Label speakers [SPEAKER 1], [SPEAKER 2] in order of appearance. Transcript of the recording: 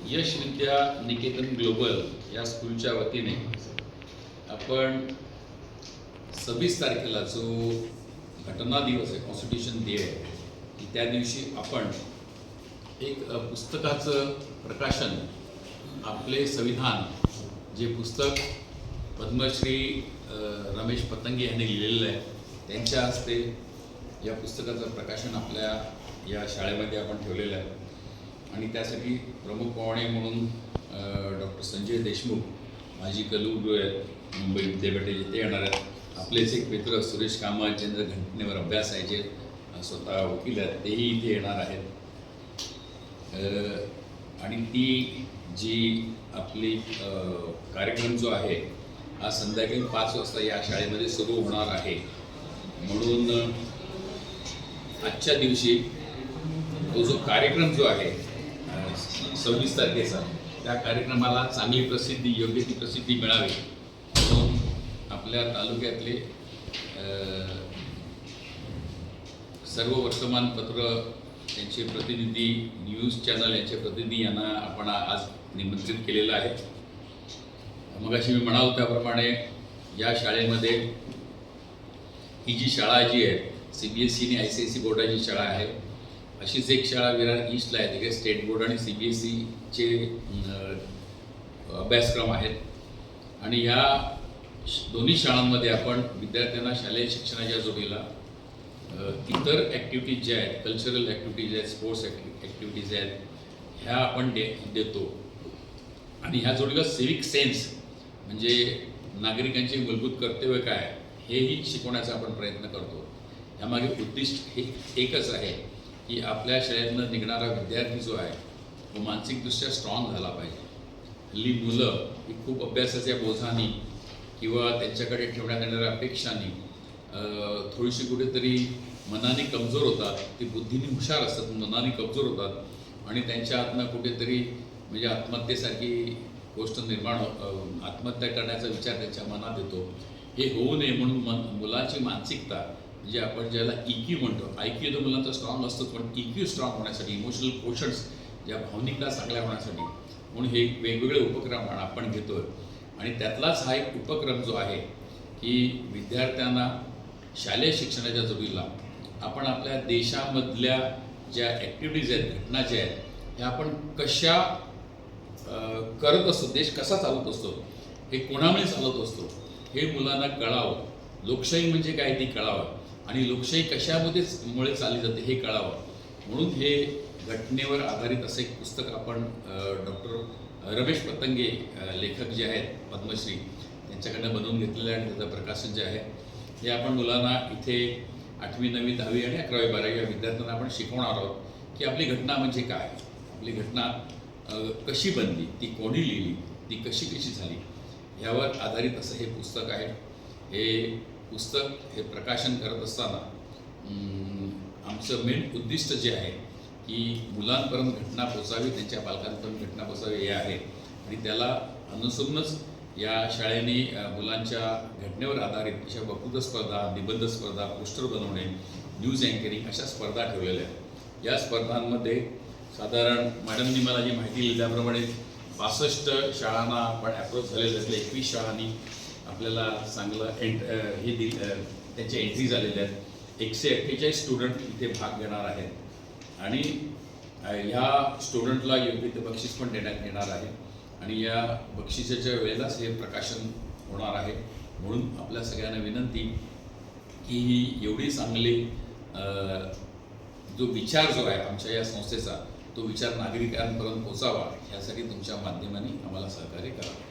[SPEAKER 1] यश Vidya Niketan global या स्कूलच्या वतीने आपण 26 तारखेला जो घटना दिवस आहे, कॉन्स्टिट्यूशन डे आहे, की त्या दिवशी आपण एक पुस्तकाचं प्रकाशन, आपले संविधान जे पुस्तक पद्मश्री रमेश पतंगे यांनी लिहिलेलं आहे, त्यांच्या हस्ते या पुस्तकाचं प्रकाशन आपल्या या शाळेमध्ये आपण ठेवलेलं आहे. आणि त्यासाठी प्रमुख पाहुणे म्हणून डॉक्टर संजय देशमुख, माजी कुलगुरू आहेत मुंबई विद्यापीठाचे, ते येणार आहेत. आपलेच एक मित्र सुरेश कामत, ज्यांचं घटनेवर अभ्यास आहे, जे स्वतः वकील आहेत, तेही इथे येणार आहेत. आणि ती जी आपली कार्यक्रम जो आहे, आज संध्याकाळी 5 वाजता या शाळेमध्ये सुरू होणार आहे. म्हणून आजच्या दिवशी तो जो कार्यक्रम जो आहे 26 तारखेचा, त्या कार्यक्रमाला चांगली प्रसिद्धी, योग्य ती प्रसिद्धी मिळावी म्हणून आपल्या तालुक्यातले सर्व वर्तमानपत्र, त्यांचे प्रतिनिधी, न्यूज चॅनल यांचे प्रतिनिधी यांना आपण आज निमंत्रित केलेलं आहे. मगाशी मी म्हणालो त्याप्रमाणे या शाळेमध्ये ही जी शाळा जी आहे, CBSE आणि ICSE बोर्डाची शाळा आहे. अशीच एक शाळा विरार ईस्टला आहे, तिथे स्टेट बोर्ड आणि CBSEचे अभ्यासक्रम आहेत. आणि ह्या दोन्ही शाळांमध्ये आपण विद्यार्थ्यांना शालेय शिक्षणाच्या जोडीला इतर ॲक्टिव्हिटीज ज्या आहेत, कल्चरल ॲक्टिव्हिटीज आहेत, स्पोर्ट्स ॲक्टिव्हिटीज आहेत, ह्या आपण देतो. आणि ह्या जोडीला सिविक सेन्स म्हणजे नागरिकांचे मूलभूत कर्तव्य काय, हेही शिकवण्याचा आपण प्रयत्न करतो. यामागे उद्दिष्ट हे एकच आहे की आपल्या शाळेतनं निघणारा विद्यार्थी जो आहे, तो मानसिकदृष्ट्या स्ट्रॉंग झाला पाहिजे. हल्ली मुलं ही खूप अभ्यासाच्या बोझाने किंवा त्यांच्याकडे ठेवण्यात येणाऱ्या अपेक्षांनी थोडीशी कुठेतरी मनाने कमजोर होतात. ती बुद्धीने हुशार असतात, मनाने कमजोर होतात आणि त्यांच्या हातनं कुठेतरी म्हणजे आत्महत्येसारखी गोष्ट निर्माण आत्महत्या करण्याचा विचार त्यांच्या मनात येतो. हे होऊ नये म्हणून मुलाची मानसिकता, म्हणजे आपण ज्याला EQ म्हणतो, IQ तर मुलांचा स्ट्रॉंग असतो, पण EQ स्ट्रॉंग होण्यासाठी, इमोशनल क्वोशंट्स, ज्या भावनिकता चांगल्या होण्यासाठी म्हणून हे वेगवेगळे उपक्रम आपण घेतो. आणि त्यातलाच हा एक उपक्रम जो आहे की विद्यार्थ्यांना शालेय शिक्षणाच्या जोडीला आपण आपल्या देशामधल्या ज्या ॲक्टिव्हिटीज आहेत, घटना ज्या आहेत, ह्या आपण कशा करत असतो, देश कसा चालत असतो, हे कोणामुळे चालत असतो, हे मुलांना कळावं. लोकशाही म्हणजे काय ती कळावं आणि लोकशाही कशामुळे चालली जाते हे कळावं म्हणून हे घटनेवर आधारित असं एक पुस्तक आपण डॉक्टर रमेश पतंगे, लेखक जे आहेत पद्मश्री, त्यांच्याकडनं बनवून घेतलेलं आहे. आणि त्याचं प्रकाशन जे आहे हे आपण मुलांना इथे 8वी 9वी 10वी आणि 11वी 12वी या विद्यार्थ्यांना आपण शिकवणार आहोत की आपली घटना म्हणजे काय, आपली घटना कशी बनली, ती कोणी लिहिली, ती कशी झाली, ह्यावर आधारित असं हे पुस्तक आहे. हे पुस्तक हे प्रकाशन करत असताना आमचं मेन उद्दिष्ट जे आहे की मुलांपर्यंत घटना पोचावी, त्यांच्या पालकांपर्यंत घटना पोचावी हे आहे. आणि त्याला अनुसरूनच या शाळेने मुलांच्या घटनेवर आधारित अशा वक्तृत्व स्पर्धा, निबंध स्पर्धा, पोस्टर बनवणे, न्यूज अँकरिंग अशा स्पर्धा ठेवलेल्या आहेत. या स्पर्धांमध्ये साधारण मॅडमनी मला जी माहिती दिली त्याप्रमाणे 62 शाळांना आपण ॲप्रोच झालेले असले, 21 शाळांनी आपल्याला चांगलं त्यांच्या एंट्री झालेल्या आहेत. 148 स्टुडंट इथे भाग घेणार आहेत. आणि ह्या स्टुडंटला योग्य ते बक्षीस पण देण्यात येणार आहे. आणि या बक्षिसाच्या वेळेलाच हे प्रकाशन होणार आहे. म्हणून आपल्या सगळ्यांना विनंती की ही एवढी चांगली जो विचार जो आहे आमच्या या संस्थेचा, तो विचार नागरिकांपर्यंत पोचावा, यासाठी तुमच्या माध्यमाने आम्हाला सहकार्य करावं.